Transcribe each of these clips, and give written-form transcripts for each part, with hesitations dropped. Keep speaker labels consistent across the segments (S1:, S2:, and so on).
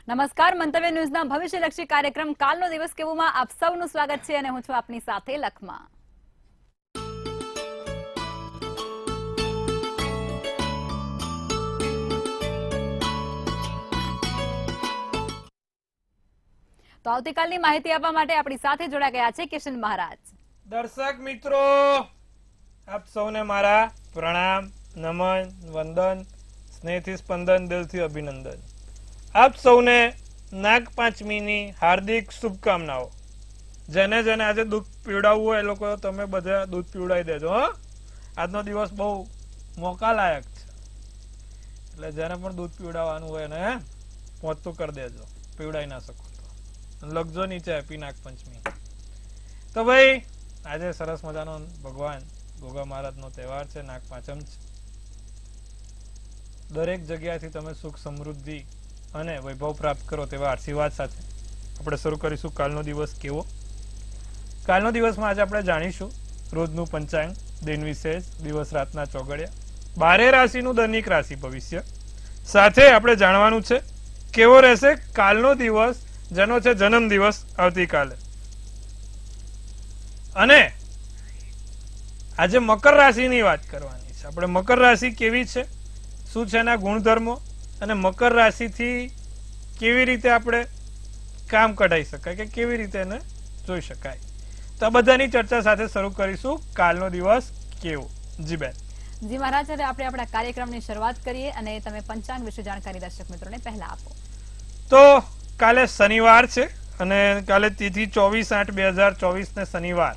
S1: નમસ્કાર, મંતવ્ય ન્યૂઝના ભવિષ્યલક્ષી કાર્યક્રમ કાલનો દિવસ કેવોમાં આપ સૌનું સ્વાગત છે અને હું છું આપની સાથે લખમા। તો આવતીકાલની માહિતી આપવા માટે આપણી સાથે જોડાઈ ગયા છે કિશન મહારાજ।
S2: દર્શક મિત્રો, આપ સૌને મારા પ્રણામ, નમન, વંદન, સ્નેહથી સ્પંદન, દિલથી અભિનંદન। આપ સૌને નાગ પાંચમીની હાર્દિક શુભકામનાઓ। જેને જેને આજે દૂધ પીવડાવવું હોય એ લોકો તમે બધા દૂધ પીવડાવી દેજો હો। આજનો દિવસ બહુ મોકા લાયક છે, એટલે જેને પણ દૂધ પીવડાવવાનું હોય એને પહોંચતું કરી દેજો। પીવડાવી ના શકો તો લગજો નીચે હેપી નાગ પંચમી। તો ભાઈ આજે સરસ મજાનો ભગવાન ગોગા મહારાજનો તહેવાર છે, નાગ પાંચમ છે। દરેક જગ્યાથી તમે સુખ સમૃદ્ધિ અને વૈભવ પ્રાપ્ત કરો તેવા આશીર્વાદ સાથે આપણે શરૂ કરીશું કાલનો દિવસ કેવો। કાલનો દિવસમાં આજે આપણે જાણીશું રોજનું પંચાંગ, દિન વિશેષ, દિવસ રાતના ચોગડિયા, 12 રાશિનું દૈનિક રાશિ ભવિષ્ય સાથે આપણે જાણવાનું છે કેવો રહેશે કાલનો દિવસ, જેનો છે જન્મ દિવસ આવતીકાલે। અને આજે મકર રાશિની વાત કરવાની છે આપણે। મકર રાશિ કેવી છે, શું છે એના ગુણધર્મો, અને મકર રાશિથી કેવી રીતે આપણે કામ કઢાઈ શકાય કે કેવી રીતે એને જોઈ શકાય, તો આ બધાની ચર્ચા સાથે શરૂ કરીશું કાલનો દિવસ કેવો। જી બેન।
S1: જી મહારાજ, હવે આપણે આપણા કાર્યક્રમની શરૂઆત કરીએ અને તમે પંચાંગ વિશે જાણકારી દર્શક મિત્રોને પહેલા આપો।
S2: તો કાલે શનિવાર છે અને કાલે તિથિ 24/8/2024 ને શનિવાર,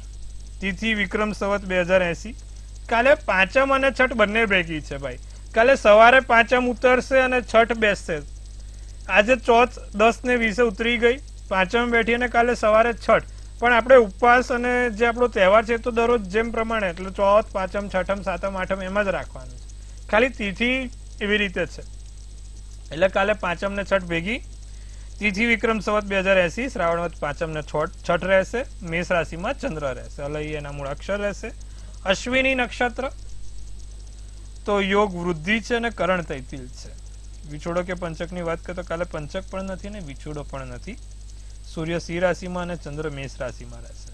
S2: તિથિ વિક્રમ સંવત 2080। કાલે પાંચમ અને છઠ બંને ભેગી છે ભાઈ। કાલે સવારે પાંચમ ઉતરશે અને છઠ બેસશે। આજે ચોથ 10:20 ઉતરી ગઈ, પાંચમ બેઠી અને કાલે સવારે છઠ। પણ આપણે ઉપવાસ અને જે આપણો તહેવાર છે તો દરરોજ જેમ પ્રમાણે, એટલે ચોથ, પાંચમ, છઠમ, સાતમ, આઠમ એમ જ રાખવાનું છે। ખાલી તિથિ એવી રીતે છે, એટલે કાલે પાંચમ ને છઠ ભેગી। તિથિ વિક્રમ સંવત 2080, શ્રાવણ વદ પાંચમ ને છઠ રહેશે। મેષ રાશિમાં ચંદ્ર રહેશે, અલય એના મૂળ અક્ષર રહેશે। અશ્વિની નક્ષત્ર, તો યોગ વૃદ્ધિ છે અને કરણ તૈતિલ છે। વિછોડો કે પંચકની વાત કરીએ તો કાલે પંચક પણ નથી ને વિછોડો પણ નથી। સૂર્ય સિંહ રાશિમાં અને ચંદ્ર મેષ રાશિમાં રહેશે।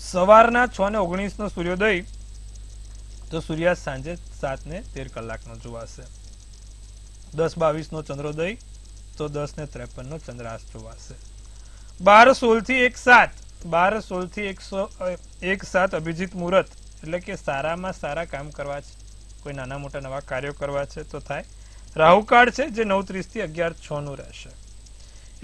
S2: સવારના 6:19 નો સૂર્યોદય, તો સૂર્યાસ્ત સાંજે 7:13 કલાકનો જોવાશે। 10:22 નો ચંદ્રોદય, તો 10:53 નો ચંદ્રાસ્ત જોવાશે। 12:16 થી 1:07, 12:16 થી 1:07 અભિજીત મુહૂર્ત, એટલે કે સારામાં સારા કામ કરવા છે, કોઈ નાના મોટા નવા કાર્યો કરવા છે તો થાય। રાહુકાળ છે જે 9:30 થી 11:06 નું રહેશે।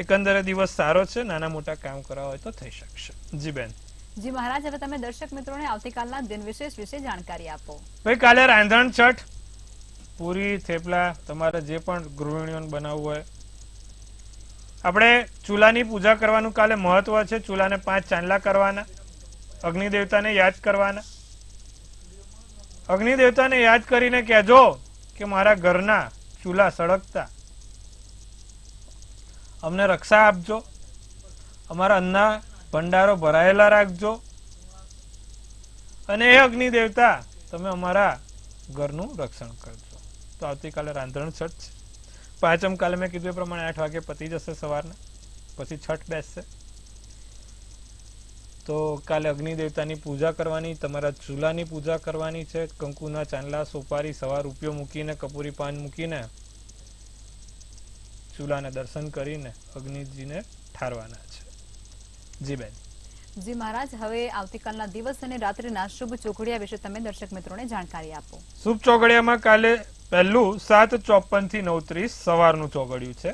S2: એકંદરે દિવસ સારો છે, નાના મોટા કામ કરવા હોય તો થઈ શકશે। જી બેન।
S1: જી મહારાજ, હવે તમે દર્શક મિત્રોને આવતીકાલના દિન વિશેષ વિશે જાણકારી આપો।
S2: ભાઈ કાલે રાંધણ છઠ, પૂરી, થેપલા, તમારે જે પણ ગૃહિણીઓને બનાવવું હોય। આપણે ચૂલાની પૂજા કરવાનું કાલે મહત્વ છે। ચૂલાને 5 ચાંદલા કરવાના, અગ્નિ દેવતાને યાદ કરવાના। અગ્નિ દેવતાને યાદ કરીને કહેજો કે મારા ઘરના ચૂલા સળગતા અમને રક્ષા આપજો, અમારા અન્નના ભંડારો ભરાયેલા રાખજો, અને એ અગ્નિ દેવતા તમે અમારા ઘરનું રક્ષણ કરજો। તો આવતીકાલે રાંધણ છઠ છે। પાંચમ કાલે મેં કીધું એ પ્રમાણે 8 વાગે પતી જશે સવારના, પછી છઠ બેસશે। તો કાલે અગ્નિ દેવતાની પૂજા કરવાની, તમારા ચૂલાની પૂજા કરવાની છે। કંકુના ચાંદલા, સોપારી, સવા રૂપિયો મૂકીને, કપૂરી પાન મૂકીને ચૂલાને દર્શન કરીને અગ્નિજીને ઠારવાના છે। જી બેન।
S1: જી મહારાજ, હવે આવતીકાલના દિવસ અને રાત્રિના શુભ ચોઘડિયા વિશે તમે દર્શક મિત્રોને જાણકારી આપો।
S2: શુભ ચોઘડિયામાં કાલે પહેલું 7:54 થી 9:30 સવારનું ચોઘડિયું છે।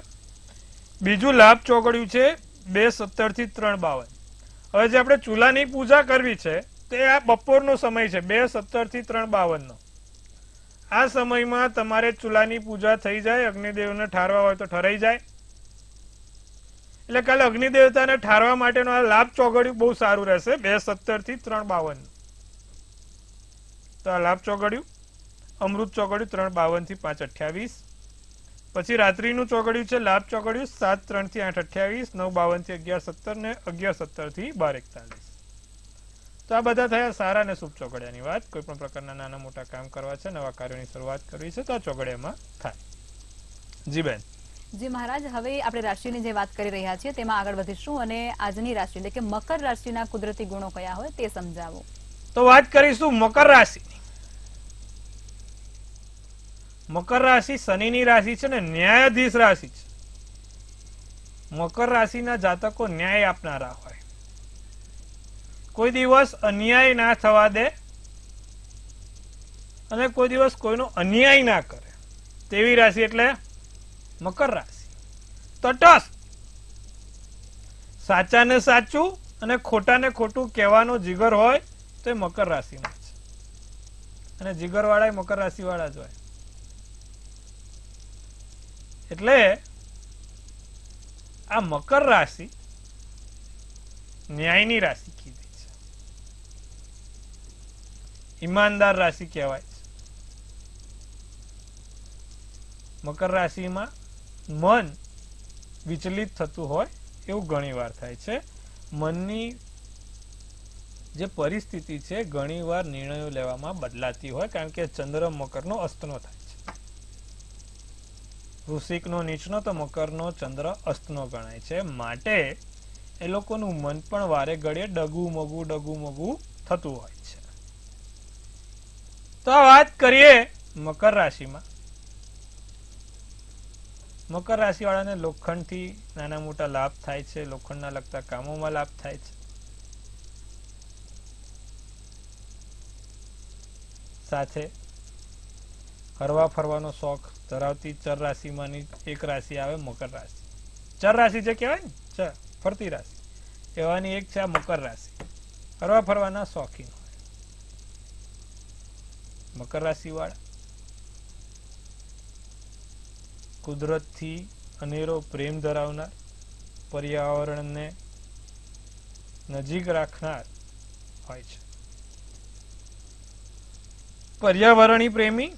S2: બીજું લાભ ચોઘડિયું છે 2:17 થી 3:52। હવે જે આપણે ચૂલાની પૂજા કરવી છે તે આ બપોરનો સમય છે, 2:17 થી 3:52 નો। આ સમયમાં તમારે ચૂલાની પૂજા થઈ જાય, અગ્નિદેવને ઠારવા હોય તો ઠરાઈ જાય। એટલે કાલે અગ્નિ દેવતાને ઠારવા માટેનો આ લાભ ચોઘડિયું બહુ સારું રહેશે, 2:17 થી 3:52। તો આ લાભ ચોઘડિયું। અમૃત ચોઘડિયું 3:52 થી 5:28। પછી રાત્રિનું ચોઘડિયું છે લાભ ચોઘડિયું 7:03 થી 8:28, 9:52 થી 11:17 ને 11:17 થી 12:41। તો આ બધા થયા સારા અને શુભ ચોઘડિયાની વાત। કોઈ પણ પ્રકારના નાના મોટા કામ કરવા છે, નવા કાર્યોની શરૂઆત કરવી છે તો આ ચોઘડિયામાં થાય। જી બેન।
S1: જી મહારાજ, હવે આપણે રાશિની જે વાત કરી રહ્યા છીએ તેમાં આગળ વધીશું અને આજની રાશિ એટલે કે મકર રાશિના કુદરતી ગુણો કયા હોય તે સમજાવો.
S2: તો વાત કરીશું મકર રાશિ. મકર રાશિ શનિની રાશિ છે ને ન્યાયાધીશ રાશિ છે. મકર રાશિના જાતકો ન્યાય આપનારા હોય, કોઈ દિવસ અન્યાય ના થવા દે અને કોઈ દિવસ કોઈનો અન્યાય ના કરે તેવી રાશિ એટલે મકર રાશિ. તટસ્થ, સાચાને સાચું અને ખોટાને ખોટું કહેવાનો જીગર હોય તો એ મકર રાશિમાં છે. અને જીગર વાળા મકર રાશિ વાળા જ હોય. એટલે આ મકર રાશિ ન્યાયની રાશિ કીધી છે, ઈમાનદાર રાશિ કહેવાય છે. મકર રાશિમાં મન વિચલિત થતું હોય એવું ઘણી વાર થાય છે. મનની જે પરિસ્થિતિ છે ઘણી વાર નિર્ણયો લેવામાં બદલાતી હોય, કારણ કે ચંદ્ર મકરનો અસ્તનો થાય છે. વૃશ્ચિકનો નીચનો તો મકરનો ચંદ્ર અસ્તનો ગણાય છે. માટે એ લોકોનું મન પણ વારે ઘડીએ ડગું મગું થતું હોય છે. તો આ વાત કરીએ મકર રાશિમાં. મકર રાશિ વાળાને લોખંડથી નાના મોટા લાભ થાય છે, લોખંડના લગતા કામોમાં લાભ થાય છે. સાથે હરવા ફરવાનો શોખ ધરાવતી ચર રાશિમાંની એક રાશિ આવે મકર રાશિ. ચર રાશિ જે કહેવાય ને ચર ફરતી રાશિ, એવાની એક છે આ મકર રાશિ. હરવા ફરવાના શોખીન હોય મકર રાશિ વાળા. કુદરતથી અનેરો પ્રેમ ધરાવનાર, પર્યાવરણને નજીક રાખનાર હોય છે. પર્યાવરણી પ્રેમી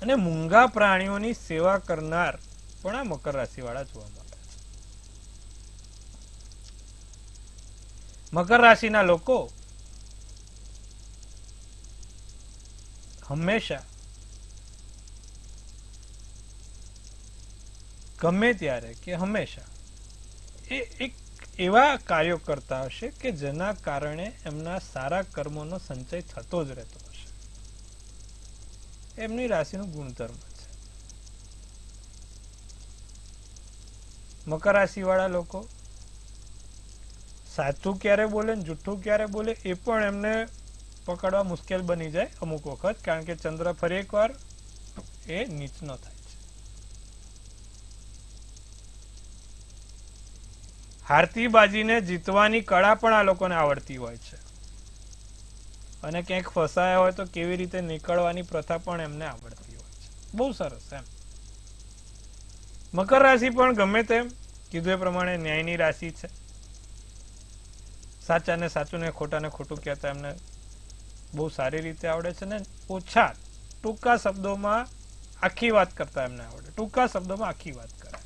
S2: અને મૂંગા પ્રાણીઓની સેવા કરનાર પણ આ મકર રાશિ વાળા જોવા મળે છે. મકર રાશિના લોકો હંમેશા ગમે ત્યારે કે હંમેશા એ એક એવા કાર્યો કરતા હશે કે જેના કારણે એમના સારા કર્મોનો સંચય થતો જ રહેતો હશે. એમની રાશિનું ગુણધર્મ છે. મકર રાશિ વાળા લોકો સાચું ક્યારે બોલે ને જૂઠું ક્યારે બોલે એ પણ એમને પકડવા મુશ્કેલ બની જાય અમુક વખત, કારણ કે ચંદ્ર ફરી એકવાર એ નીચનો થાય. હારતી બાજીને જીતવાની કળા પણ આ લોકોને આવડતી હોય છે, અને ક્યાંક ફસાયા હોય તો કેવી રીતે નીકળવાની પ્રથા પણ એમને આવડતી હોય છે. બહુ સરસ એમ. મકર રાશિ પણ ગમે તેમ કીધું એ પ્રમાણે ન્યાયની રાશિ છે. સાચાને સાચું ને ખોટાને ખોટું કહેતા એમને બહુ સારી રીતે આવડે છે ને ઓછા ટૂંકા શબ્દોમાં આખી વાત કરતા એમને આવડે. ટૂંકા શબ્દોમાં આખી વાત કરે.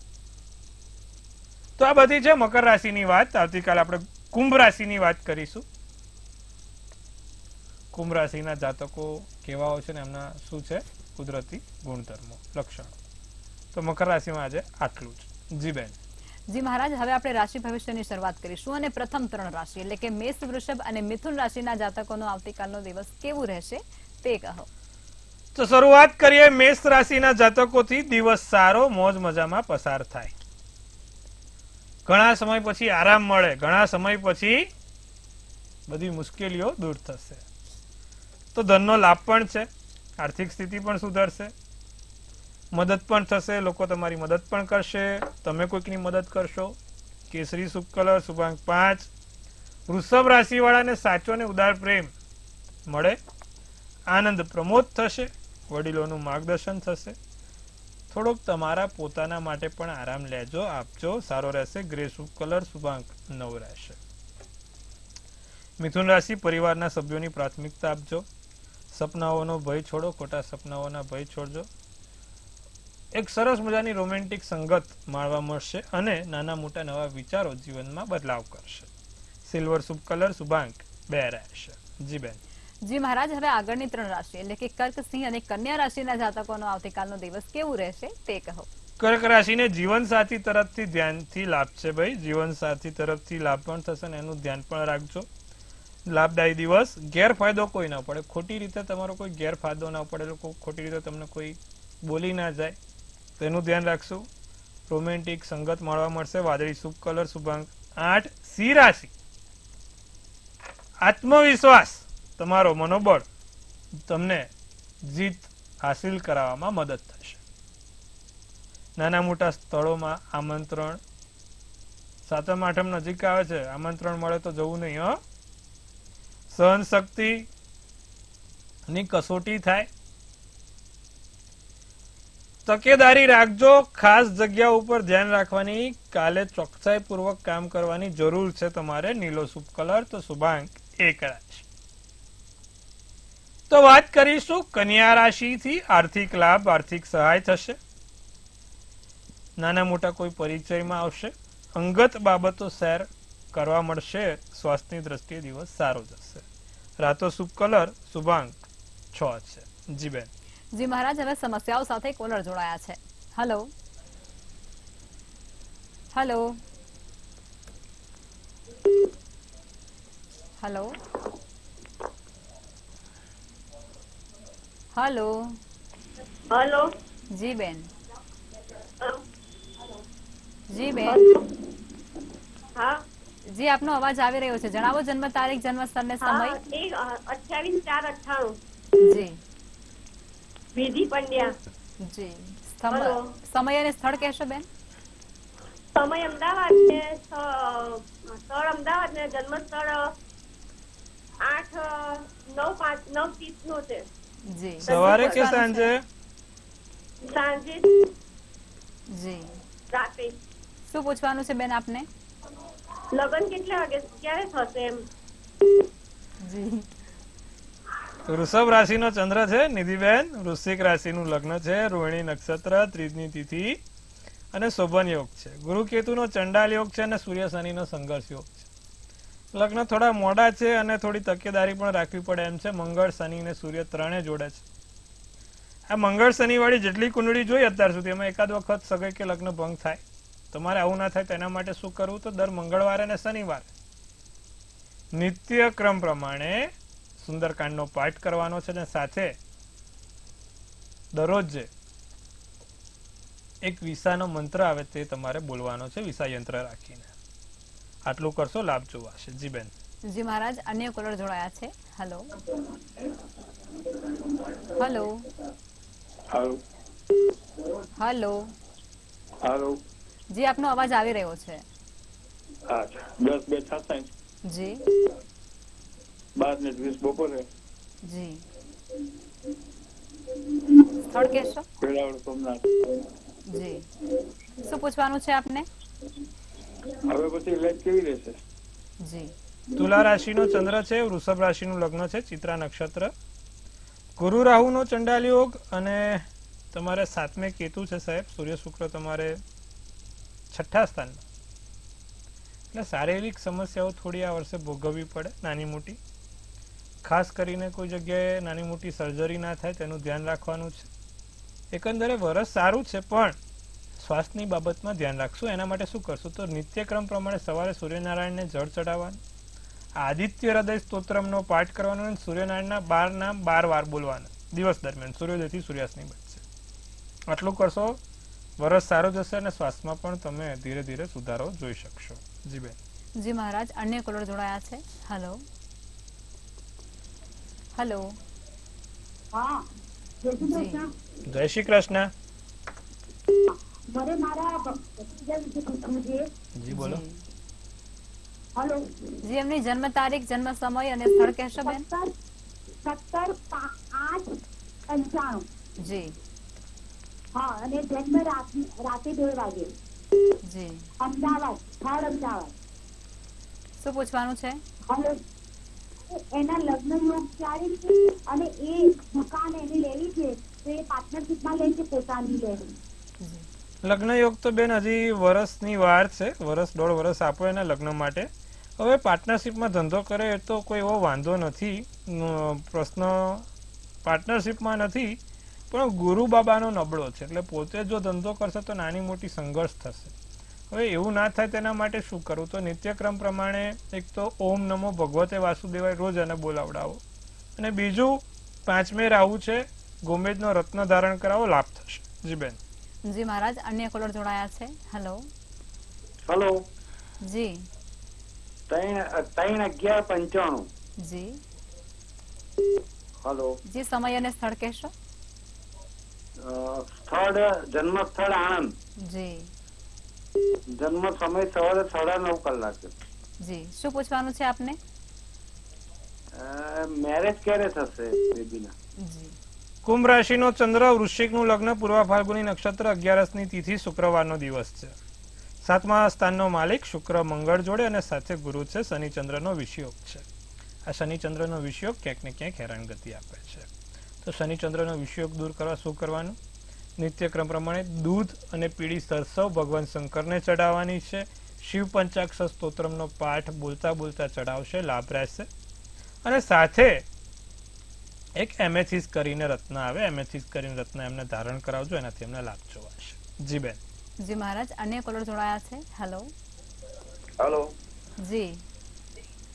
S2: તો આ બધી છે મકર રાશિની વાત. આવતીકાલે આપણે કુંભ રાશિની વાત કરીશું. કુંભ રાશિના જાતકો કેવા હોય છે ને એમના શું છે કુદરતી ગુણધર્મો, લક્ષણો. તો મકર રાશિમાં આજે આટલું જ. જી બેન.
S1: જી મહારાજ, હવે આપણે રાશિ ભવિષ્યની શરૂઆત કરીશું અને પ્રથમ 3 રાશિ એટલે કે મેષ, વૃષભ અને મિથુન રાશિના જાતકોનો આવતીકાલનો દિવસ કેવું રહેશે તે કહો.
S2: તો શરૂઆત કરીએ મેષ રાશિના જાતકોથી. દિવસ સારો, મોજ મજામાં પસાર થાય. ઘણા સમય પછી આરામ મળે, ઘણા સમય પછી બધી મુશ્કેલીઓ દૂર થશે. તો ધનનો લાભ પણ છે, આર્થિક સ્થિતિ પણ સુધરશે, મદદ પણ થશે, લોકો તમારી મદદ પણ કરશે, તમે કોઈકની મદદ કરશો. કેસરી શુભ કલર, શુભાંક 5. વૃષભ રાશિ વાળાને સાચો અને ઉદાર પ્રેમ મળે, આનંદ પ્રમોદ થશે, વડીલોનું માર્ગદર્શન થશે. થોડોક તમારા પોતાના માટે પણ આરામ લેજો, આપજો, સારો રહેશે. ગ્રે શુભ કલર, શુભાંક 9 રહેશે. મિથુન રાશિ, પરિવારના સભ્યોની પ્રાથમિકતા આપજો, સપનાઓનો ભય છોડો, ખોટા સપનાઓના ભય છોડજો. એક સરસ મજાની રોમેન્ટિક સંગત માણવા મળશે અને નાના મોટા નવા વિચારો જીવનમાં બદલાવ કરશે. સિલ્વર શુભ કલર, શુભાંક 2 રહેશે. જી બેન.
S1: જી મહારાજ, હવે આગળની 3 રાશિ એટલે કે કર્ક, સિંહ અને કન્યા રાશિના જાતકોનો આવતીકાલનો દિવસ કેવું રહેશે તે કહો.
S2: કર્ક રાશિને જીવનસાથી તરફથી ધ્યાનથી લાભ છે ભાઈ, જીવનસાથી તરફથી લાભ પણ થશે ને એનું ધ્યાન પણ રાખજો. લાભદાયી દિવસ. ગેરફાયદો કોઈ ના પડે, ખોટી રીતે તમારો કોઈ ગેરફાયદો ના પડે, લોકો ખોટી રીતે તમને કોઈ બોલી ના જાય તો એનું ધ્યાન રાખશું. રોમેન્ટિક સંગત મળવા મળશે. વાદળી શુભ કલર, શુભાંક 8. સિંહ રાશિ, આત્મવિશ્વાસ, તમારો મનોબળ તમને જીત હાસિલ કરાવવામાં મદદ થશે. નાના મોટા સ્થળોમાં આમંત્રણ, સાતમ આઠમ નજીક આવે છે, આમંત્રણ મળે તો જવું નહીં હો. સહન શક્તિ ની કસોટી થાય. તકેદારી રાખજો. ખાસ જગ્યા ઉપર ધ્યાન રાખવાની. કાલે ચોકસાઈ પૂર્વક કામ કરવાની જરૂર છે તમારે. નીલો શુભ કલર, તો શુભાંક 1 રાશિ. તો વાત કરીશું કન્યા રાશિથી. આર્થિક લાભ, આર્થિક સહાય થશે. નાના મોટા કોઈ પરિચયમાં આવશે. અંગત બાબતો શેર કરવા મળશે. સ્વાસ્થ્યની દ્રષ્ટિએ દિવસ સારો જશે. રાતો શુભ કલર, શુભાંક 6 છે. જી બેન.
S1: જી મહારાજ, હવે સમસ્યાઓ સાથે કોલર જોડાયા છે. Hello hello hello hello.
S3: Hello.
S1: જી બેન. જી બેન.
S3: હા
S1: જી, આપનો અવાજ આવી રહ્યો છે. જણાવો જન્મ તારીખ, જન્મ સ્થળ ને સમય.
S3: 28/4/98.
S1: જી
S3: વિધિ પંડ્યા.
S1: જી.
S3: હેલો.
S1: સમય અને સ્થળ કહેશો બેન?
S3: સમય અમદાવાદ ને સ્થળ અમદાવાદ ને જન્મ સ્થળ 8/9/9/30 નું છે.
S1: જી.
S2: સવારે કે સાંજે?
S3: સાંજે.
S1: જી.
S3: રાતે.
S1: શું પૂછવાનું છે બેન આપને?
S3: લગ્ન કેટલા વાગે ક્યારે થશે એમ?
S1: જી.
S2: વૃષભ રાશિનો ચંદ્ર છે નિધિબેન. વૃશ્ચિક રાશિનું લગ્ન છે. રોહિણી નક્ષત્ર, ત્રીજની તિથિ અને શોભન યોગ છે. ગુરુ કેતુનો ચંડાલ યોગ છે અને સૂર્ય શનિનો સંઘર્ષ યોગ છે. લગ્ન થોડા મોડા છે અને થોડી તકેદારી પણ રાખવી પડે એમ છે. મંગળ, શનિ અને સૂર્ય ત્રણે જોડે છે. આ મંગળ શનિ વાળી જેટલી કુંડળી જોઈ અત્યાર સુધી, એમાં એકાદ વખત સગાઈ કે લગ્ન ભંગ થાય. તમારે આવું ના થાય તેના માટે શું કરવું? તો દર મંગળવારે અને શનિવારે નિત્યક્રમ પ્રમાણે સુંદરકાંડનો પાઠ કરવાનો છે અને સાથે દરરોજ એક વિસાનો મંત્ર આવે તે તમારે બોલવાનો છે, વિસા યંત્ર રાખીને. આટલું કરશો, લાભ જોવાશે. જી બેન.
S1: જી મહારાજ, અન્ય કોલર જોડાયા છે. હેલો હેલો
S4: હાલો
S1: હેલો.
S4: હાલો.
S1: જી, આપનો અવાજ આવી રહ્યો છે.
S4: અચ્છા. 10/2/67.
S1: જી
S4: 12:20 બપોરે.
S1: જી. સ્થળ કહેશો?
S4: વેરાવળ સોમનાથ.
S1: જી. શું પૂછવાનું છે આપને?
S4: હવે પછી લાઈફ કેવી રહેશે?
S1: જી.
S2: તુલા રાશિનો ચંદ્ર છે. વૃષભ રાશિનું લગ્ન છે. ચિત્રા નક્ષત્ર. ગુરુ રાહુનો ચંડાલ યોગ અને તમારે 7મે કેતુ છે સાહેબ. સૂર્ય શુક્ર તમારે 6ઠ્ઠા સ્થાનમાં. એટલે શારીરિક સમસ્યાઓ થોડી આ વર્ષે ભોગવવી પડે, નાની મોટી. ખાસ કરીને કોઈ જગ્યાએ નાની મોટી સર્જરી ના થાય તેનું ધ્યાન રાખવાનું છે. એકંદરે વરસ સારું છે પણ સ્વાસ્થ્યની બાબતમાં ધ્યાન રાખશું. એના માટે શું કરશું? તો નિત્યક્રમ પ્રમાણે સવારે સૂર્યનારાયણને જળ ચડાવવાનું, આદિત્ય હૃદય સ્તોત્રમનો પાઠ કરવાનો અને સૂર્યનારાયણના 12 નામ 12 વાર બોલવાના દિવસ દરમિયાન, સૂર્યોદયથી સૂર્યાસ્તની વચ્ચે. આટલું કરશો, વરસ સારો જશે અને સ્વાસ્થ્યમાં પણ તમે ધીરે ધીરે સુધારો જોઈ શકશો. જી બેન.
S1: જી મહારાજ, અન્ય કોલર જોડાયા છે. Hello hello.
S5: હા, જય શ્રી કૃષ્ણ.
S2: જય શ્રી કૃષ્ણ.
S5: મારે મારા ભત્રીજા વિશે પૂછવું છે.
S2: જી બોલો.
S1: જી.
S5: હલો.
S1: જી, એમની જન્મ તારીખ, જન્મ સમય અને સ્થળ કહેશો બેન?
S5: 17/5/95.
S1: જી.
S5: હા, અને જન્મ રાતે 2 વાગે.
S1: જી.
S5: અમદાવાદ, સ્થળ અમદાવાદ.
S1: શું પૂછવાનું છે?
S5: હલો. એના લગ્ન યોગ ક્યારે છે અને એ દુકાન એને લેવી છે તો એ પાર્ટનરશિપમાં લે છે પોતાની લેવી?
S1: જી.
S2: લગ્ન યોગ તો બેન હજી વર્ષની વાર છે. વર્ષ 1.5 વર્ષ આપો એને લગ્ન માટે. હવે પાર્ટનરશિપમાં ધંધો કરે એ તો કોઈ એવો વાંધો નથી. પ્રશ્ન પાર્ટનરશિપમાં નથી, પણ ગુરુ બાબાનો નબળો છે, એટલે પોતે જો ધંધો કરશે તો નાની મોટી સંઘર્ષ થશે. હવે એવું ના થાય તેના માટે શું કરવું? તો નિત્યક્રમ પ્રમાણે એક તો ઓમ નમો ભગવતે વાસુદેવાય રોજ એને બોલાવડાવો, અને બીજું 5મે રાહુ છે, ગોમેદનો રત્ન ધારણ કરાવો, લાભ થશે. જી બેન.
S1: જી મહારાજ, અન્ય કોલર જોડાયા છે. હેલો.
S4: હલો,
S1: જી
S4: 3/11/95.
S1: જી
S4: હલો,
S1: જી, સમય અને સ્થળ કહેશો?
S4: સ્થળ જન્મ સ્થળ આણંદ,
S1: જી
S4: જન્મ સમય સવારે 9:30 કલાકે.
S1: જી, શું પૂછવાનું છે આપને?
S4: મેરેજ ક્યારે થશે બેબીના?
S1: જી
S2: કુંભ રાશિનો ચંદ્ર, વૃશ્ચિકનું લગ્ન, પૂર્વ ફાલ્ગુની નક્ષત્ર, 11ની તિથિ, શુક્રવારનો દિવસ છે. 7મા સ્થાનનો માલિક શુક્ર મંગળ જોડે અને સાથે ગુરુ છે. શનિ ચંદ્રનો વિષયોગ છે. આ શનિ ચંદ્રનો વિષયોગ ક્યાંક ને ક્યાંક હેરાનગતિ આપે છે. તો શનિ ચંદ્રનો વિષયોગ દૂર કરવા શું કરવાનું? નિત્યક્રમ પ્રમાણે દૂધ અને પીળી સરસવ ભગવાન શંકરને ચડાવવાની છે. શિવ પંચાક્ષર સ્તોત્રમનો પાઠ બોલતા બોલતા ચડાવશે, લાભ રહેશે. અને સાથે એક એમેથિસ કરીને રત્ન આવે, એમેથિસ કરીને રત્ન એમને ધારણ કરાવજો, એનાથી એમને લાભ જોવાશે. જી બેન.
S1: જી મહારાજ, અન્ય કોલર જોડાયા છે. હેલો.
S6: હલો,
S1: જી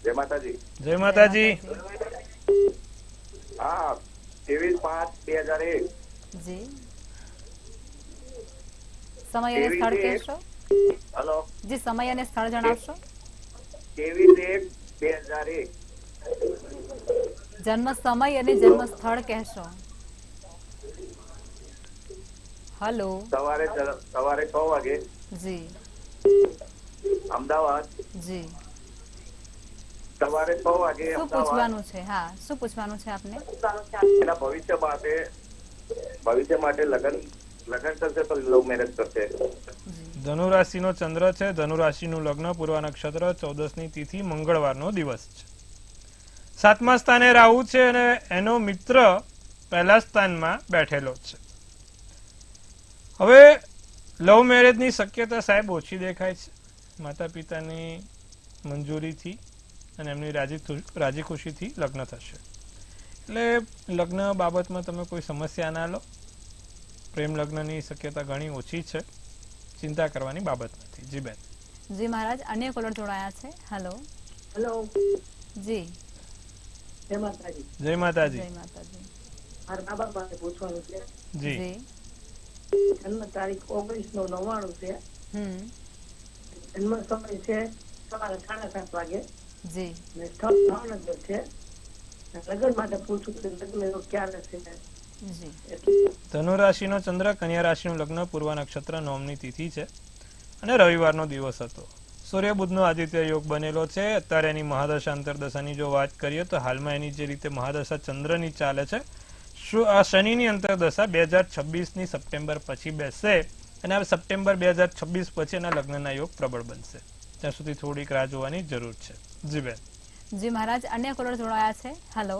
S6: જય માતાજી.
S2: જય માતાજી.
S6: હા, 23/5/2001.
S1: જી, સમય અને સ્થળ કહેશો?
S6: હલો,
S1: જી, સમય અને સ્થળ જણાવશો?
S6: 23/1/2001.
S1: જન્મ સમય અને જન્મ સ્થળ કહેશો? હેલો.
S6: સવારે 6 વાગે
S1: જી
S6: અમદાવાદ.
S1: જી,
S6: સવારે 6 વાગે
S1: શું
S6: અમદાવાદ.
S1: પૂછવાનું છે? હા, શું પૂછવાનું છે આપને?
S6: એના ભવિષ્ય માટે લગ્ન થશે તો લવ મેરેજ કરશે.
S2: ધનુ રાશિનો ચંદ્ર છે, ધનુ રાશિનું લગ્ન, પૂર્વ નક્ષત્ર, 14ની તિથિ, મંગળવારનો દિવસ છે. 7મા સ્થાને રાહુ છે અને એનો મિત્ર પહેલા સ્થાનમાં બેઠેલો છે. હવે લવ મેરેજની શક્યતા સાહેબ ઓછી દેખાય છે. માતા પિતાની મંજૂરીથી અને એમની રાજી ખુશીથી લગ્ન થશે. એટલે લગ્ન બાબતમાં તમે કોઈ સમસ્યા ના લો. પ્રેમ લગ્નની શક્યતા ઘણી ઓછી છે, ચિંતા કરવાની બાબત નથી. જી બેન.
S1: જી મહારાજ, અન્ય કોલર જોડાયા છે. હેલો.
S7: હેલો,
S1: જી
S7: જય માતાજી.
S2: જય માતાજી.
S1: જય માતાજી.
S7: મારા બાબા માટે પૂછવાનું છે.
S2: જી.
S1: જી
S7: જન્મ તારીખ 19/99 છે.
S1: હમ
S7: જન્મ સમય છે સવારે 7:30 વાગે
S1: જી
S7: અને સ્થળ ભાવનગર છે. લગ્ન માટે પૂછું છું, લગ્ન એનો ક્યારે છે?
S1: જી
S2: ધનુ રાશિનો ચંદ્ર, કન્યા રાશિનું લગ્ન, પૂર્વ નક્ષત્ર, 9ની તિથિ છે અને રવિવારનો દિવસ હતો. સૂર્ય બુધનો આદિત્ય યોગ બનેલો છે. અત્યારે એની મહાદશા અંતરદશાની જો વાત કરીએ તો હાલમાં એની જે રીતે મહાદશા ચંદ્રની ચાલે છે, આ શનિની અંતરદશા 2026ની સપ્ટેમ્બર પછી બેસશે અને આ સપ્ટેમ્બર 2026 પછી એના લગ્નના યોગ પ્રબળ બનશે. ત્યાં સુધી થોડીક રાહ જોવાની જરૂર છે. જી બેન.
S1: જી મહારાજ, અન્ય કોલર જોડાયા છે. હેલો.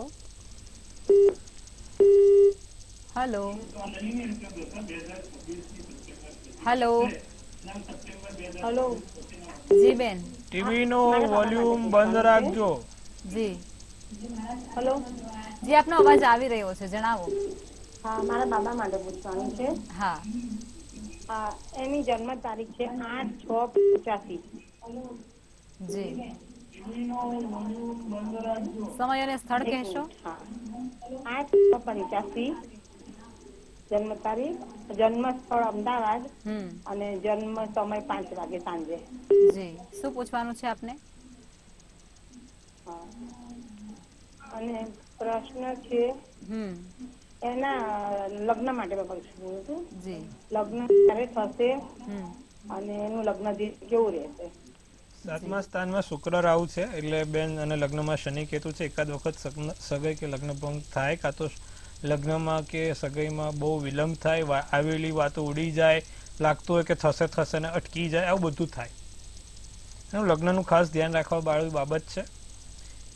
S1: હેલો. હેલો.
S3: હલો,
S1: જી બેન.
S2: ટીવીનો વોલ્યુમ બંધ રાખજો.
S1: જી
S3: હલો.
S1: જી, આપનો અવાજ આવી રહ્યો છે, જણાવો.
S3: હા, મારા બાબા માટે પૂછવાનું છે.
S1: હા.
S3: એની જન્મ તારીખ છે 8/6/85.
S1: જી, સમય અને સ્થળ કહેશો?
S3: 8/6/85 જન્મ તારીખ, જન્મ સ્થળ અમદાવાદ અને જન્મ સમય 5 વાગે સાંજે.
S1: જી, શું પૂછવાનું છે આપને?
S3: અને પ્રશ્ન છે એના લગ્ન માટે પૂછવું હતું.
S1: જી.
S3: લગ્ન ક્યારે થશે અને એનું લગ્ન કેવું રહેશે?
S2: 7મા સ્થાનમાં શુક્ર રાહુ છે, એટલે બેન અને લગ્નમાં શનિ કેતુ છે. એકાદ વખત સગાઈ કે લગ્ન ભંગ થાય, કાં તો લગ્નમાં કે સગાઈમાં બહુ વિલંબ થાય, આવેલી વાતો ઉડી જાય, લાગતું હોય કે થશે ને અટકી જાય, આવું બધું થાય. એનું લગ્નનું ખાસ ધ્યાન રાખવા વાળી બાબત છે.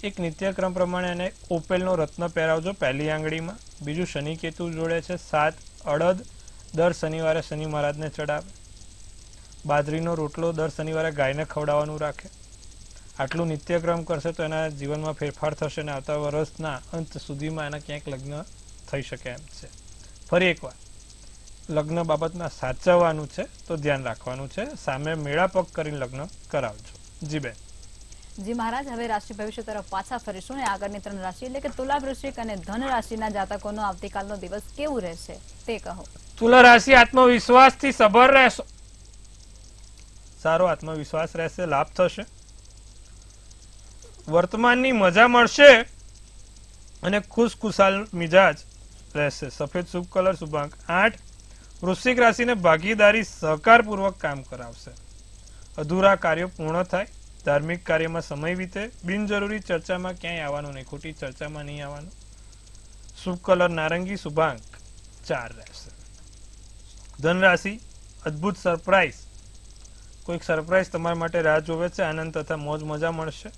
S2: એક નિત્યક્રમ પ્રમાણે એને ઓપેલનો રત્ન પહેરાવજો પહેલી આંગળીમાં. બીજું શનિ કેતુ જોડે છે. 7 અડદ દર શનિવારે શનિ મહારાજને ચડાવે. બાજરીનો રોટલો દર શનિવારે ગાયને ખવડાવવાનું રાખે. આટલું નિત્યક્રમ કરશે તો એના જીવનમાં ફેરફાર થશે અને આવતા વર્ષના અંત સુધીમાં એના ક્યાંક લગ્ન થઈ શકે એમ છે. ફરી એકવાર લગ્ન બાબતમાં સાચવવાનું છે તો ધ્યાન રાખવાનું છે, સામે મેળાપગ કરીને લગ્ન કરાવજો. જી બેન.
S1: જી મહારાજ, હવે રાશિ ભવિષ્ય તરફ પાછા ફરીશું ને આગળની 3 રાશિ એટલે કે તુલા, વૃશ્ચિક અને ધન રાશિના જાતકોનો આવતીકાલનો દિવસ કેવું રહેશે તે કહો.
S2: તુલા રાશિ આત્મવિશ્વાસથી સભર રહેશો, સારો આત્મવિશ્વાસ રહેશે, લાભ થશે, વર્તમાનની મજા મળશે અને ખુશખુશાલ મિજાજ રહેશે. સફેદ શુભ કલર શુભાંક 8. વૃશ્ચિક રાશિને ભાગીદારી સહકારપૂર્વક કામ કરાવશે, અધૂરા કાર્યો પૂર્ણ થાય, ધાર્મિક કાર્યમાં સમય વીતે, બિનજરૂરી ચર્ચામાં ક્યાંય આવવાનું નહીં, ખોટી ચર્ચામાં નહીં આવવાનું. શુભ કલર નારંગી શુભાંક 4 રહેશે. ધન રાશિ અદ્ભુત સરપ્રાઈઝ, કોઈક સરપ્રાઈઝ તમારા માટે રાહ જોવે છે, આનંદ તથા મોજ મજા મળશે,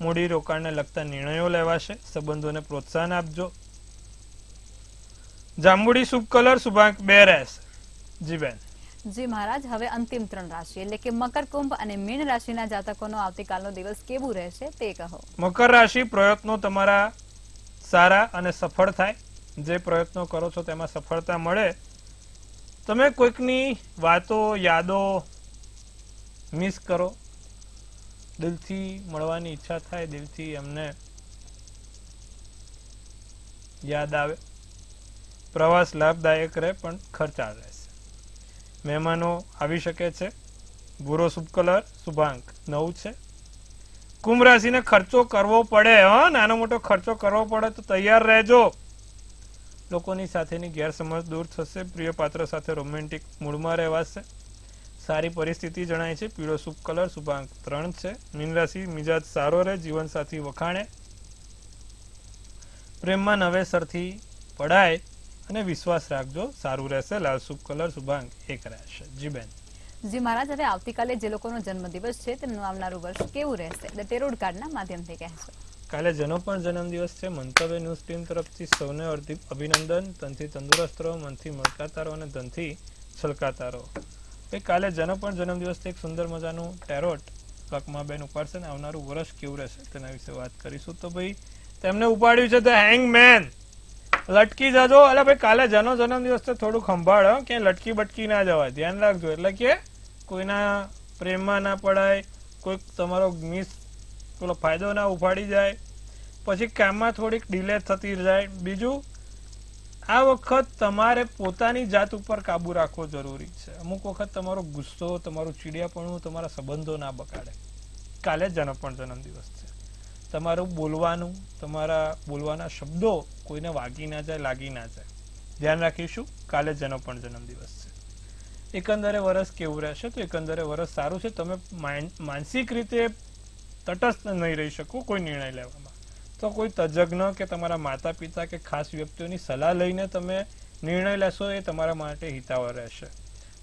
S2: મૂડી રોકાણને લગતા નિર્ણયો લેવાશે, સંબંધોને પ્રોત્સાહન આપજો. જાંબુડી શુભ કલર શુભાંક 2 રહેશે. જી બેન.
S1: જી મહારાજ, હવે અંતિમ 3 રાશિ એટલે કે મકર, કુંભ અને મીન રાશિના જાતકોનો આવતીકાલનો દિવસ કેવું રહેશે તે કહો.
S2: મકર રાશિ પ્રયત્નો તમારા સારા અને સફળ થાય, જે પ્રયત્નો કરો છો તેમાં સફળતા મળે. તમે કોઈકની વાતો યાદો મિસ કરો, દિલથી મળવાની ઈચ્છા થાય, દિલથી એમને યાદ આવે. પ્રવાસ લાભદાયક રહે પણ ખર્ચાળ રહેશે, મહેમાનો આવી શકે છે. ભૂરો શુભ કલર શુભાંક 9 છે. કુંભ રાશિને ખર્ચો કરવો પડે, નાનો મોટો ખર્ચો કરવો પડે તો તૈયાર રહેજો. લોકોની સાથેની ગેરસમજ દૂર થશે, પ્રિય પાત્ર સાથે રોમેન્ટિક મૂડમાં રહેવાશે, સારી પરિસ્થિતિ જણાય છે. પીળો શુભ કલર શુભાંક 3 છે. મીન રાશિ મિજાજ સારો રહે, જીવનસાથી વખાણે, પ્રેમમાં નવેસરથી પડાય અને વિશ્વાસ રાખજો, સારું રહેશે. લાલ શુભ કલર શુભાંક 1 રહેશે. જી બેન.
S1: જી મહારાજ, હવે આવતીકાલે જે લોકોનો જન્મદિવસ છે તેમનું આવનારું વર્ષ કેવું રહેશે એટલે ટેરોડ કાર્ડના માધ્યમથી કહેશો.
S2: કાલે જેનો પણ જન્મદિવસ છે, મંતવ્ય ન્યૂઝ ટીમ તરફથી સૌને અભિનંદન. તનથી તંદુરસ્ત રહો, મનથી મળકાતા રહો અને ધનથી છલકાતા રહો. કાલે જેનો પણ જન્મદિવસ છે એક સુંદર મજાનું ટેરોટ લકમાં બેન ઉપાડશે ને આવનારું વર્ષ કેવું રહેશે તેના વિશે વાત કરીશું. તો ભાઈ તેમને ઉપાડ્યું છે ધ હેંગમેન. લટકી જજો. એટલે ભાઈ કાલે જેનો જન્મદિવસ છે થોડું સંભાળ, ક્યાંય લટકી બટકી ના જવાય, ધ્યાન રાખજો. એટલે કે કોઈના પ્રેમમાં ના પડાય, કોઈક તમારો પેલો ફાયદો ના ઉપાડી જાય, પછી કામમાં થોડીક ડિલે થતી જાય. બીજું, આ વખત તમારે પોતાની જાત ઉપર કાબુ રાખવો જરૂરી છે. અમુક વખત તમારો ગુસ્સો, તમારું ચીડિયાપણું તમારા સંબંધો ના બગાડે. કાલે જેનો પણ જન્મદિવસ છે, તમારું બોલવાનું, તમારા બોલવાના શબ્દો કોઈને વાગી ના જાય, લાગી ના જાય, ધ્યાન રાખીશું. કાલે જેનો પણ જન્મદિવસ છે. એકંદરે વર્ષ કેવું રહેશે તો એકંદરે વર્ષ સારું છે. તમે માનસિક રીતે તટસ્થ નહીં રહી શકો કોઈ નિર્ણય લેવામાં, તો કોઈ તજજ્ઞ કે તમારા માતા પિતા કે ખાસ વ્યક્તિઓની સલાહ લઈને તમે નિર્ણય લેશો એ તમારા માટે હિતાવહ રહેશે.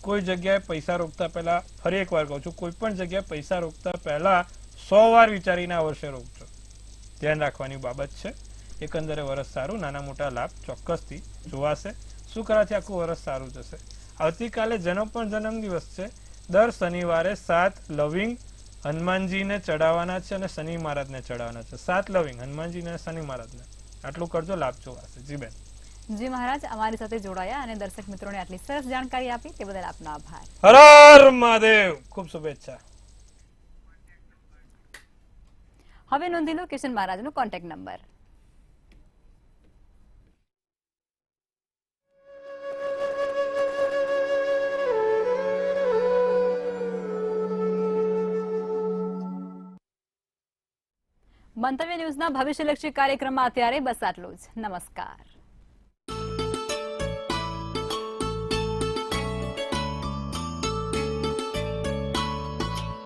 S2: કોઈ જગ્યાએ પૈસા રોકતા પહેલા, ફરી એકવાર કહું છું, કોઈ પણ જગ્યાએ પૈસા રોકતા પહેલા 100 વાર વિચારીને આ વર્ષે રોકજો, ધ્યાન રાખવાની બાબત છે. એકંદરે વર્ષ સારું, નાના મોટા લાભ ચોક્કસથી જોવાશે. શું કરવાથી આખું વર્ષ સારું જશે. આવતીકાલે જેનો પણ જન્મદિવસ છે, દર શનિવારે 7 લવિંગ હનુમાનજીને ચડાવવાના છે અને શનિ મહારાજને ચડાવવાના છે. 7 લવિંગ હનુમાનજીને અને શનિ મહારાજને. આટલું કરજો, લાભ જોવાશે. જી બેન.
S1: જી મહારાજ, અમારી સાથે જોડાયા અને દર્શક મિત્રોને આટલી સરસ જાણકારી આપી તે બદલ આપનો આભાર.
S2: હર હર મહાદેવ. ખૂબ શુભેચ્છા.
S1: હવે નોંધી લો કિશન મહારાજનો કોન્ટેક્ટ નંબર. મંતવ્ય ન્યૂઝના ભવિષ્યલક્ષી કાર્યક્રમમાં અત્યારે બસ આટલું જ. નમસ્કાર.